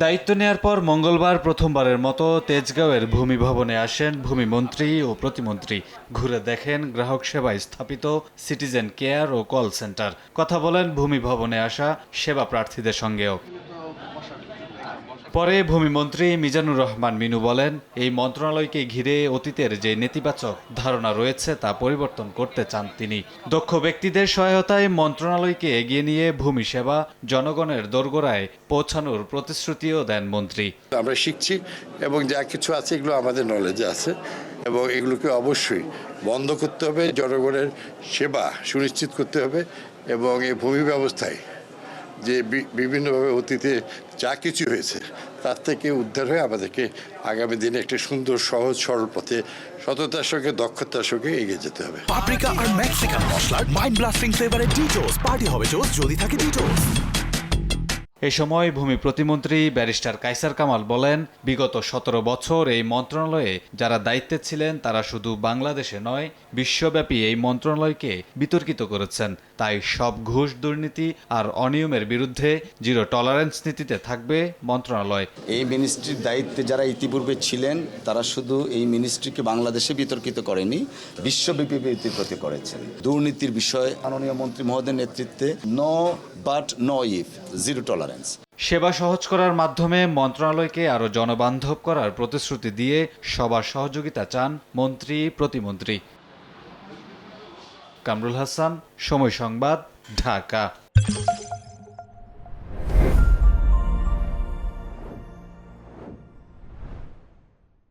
দায়িত্ব নেয়ার পর মঙ্গলবার প্রথমবারের মতো তেজগাঁওয়ের ভূমি ভবনে আসেন ভূমিমন্ত্রী ও প্রতিমন্ত্রী। ঘুরে দেখেন গ্রাহক সেবায় স্থাপিত সিটিজেন কেয়ার ও কল সেন্টার। কথা বলেন ভূমি ভবনে আসা সেবা প্রার্থীদের সঙ্গেও। পরে ভূমিমন্ত্রী মিজানুর রহমান মিনু বলেন, এই মন্ত্রণালয়কে ঘিরে অতীতের যে নেতিবাচক ধারণা রয়েছে তা পরিবর্তন করতে চান তিনি। দক্ষ ব্যক্তিদের সহায়তায় মন্ত্রণালয়কে এগিয়ে নিয়ে ভূমি সেবা জনগণের দোরগোড়ায় পৌঁছানোর প্রতিশ্রুতিও দেন মন্ত্রী। আমরা শিখছি এবং যা কিছু আছে এগুলো আমাদের নলেজে আছে এবং এগুলোকে অবশ্যই বন্ধ করতে হবে, জনগণের সেবা সুনিশ্চিত করতে হবে এবং এই ভূমি ব্যবস্থায় যে বিভিন্নভাবে অতীতে যা কিছু হয়েছে তার থেকে উদ্ধার হয়ে আমাদেরকে আগামী দিনে একটা সুন্দর সহজ সরল পথে সততার সঙ্গে দক্ষতার সঙ্গে এগিয়ে যেতে হবে। পাপরিকা আর মেক্সিকান মশলার মাইন্ড ব্লাস্টিং ফ্লেভারে ডিটোস পার্টি হবে জোস যদি থাকে ডিটোস। এ সময় ভূমি প্রতিমন্ত্রী ব্যারিস্টার কায়সার কামাল বলেন, বিগত 17 বছর এই মন্ত্রণালয়ে যারা দায়িত্বে ছিলেন তারা শুধু বাংলাদেশে নয় বিশ্বব্যাপী এই মন্ত্রণালয়কে বিতর্কিত করেছেন। তাই সব ঘুষ, দুর্নীতি আর অনিয়মের বিরুদ্ধে জিরো টলারেন্স নীতিতে থাকবে মন্ত্রণালয়। এই মিনিস্ট্রির দায়িত্বে যারা ইতিপূর্বে ছিলেন তারা শুধু এই মিনিস্ট্রিকে বাংলাদেশে বিতর্কিত করেনি, বিশ্বব্যাপী বিতর্কিত করেছেন। দুর্নীতির বিষয়ে মাননীয় মন্ত্রী মহোদয়ের নেতৃত্বে no but no if, zero tolerance. সেবা সহজ করার মাধ্যমে মন্ত্রণালয়কে আরও জনবান্ধব করার প্রতিশ্রুতি দিয়ে সবার সহযোগিতা চান মন্ত্রী প্রতিমন্ত্রী। কামরুল হাসান, সময় সংবাদ, ঢাকা।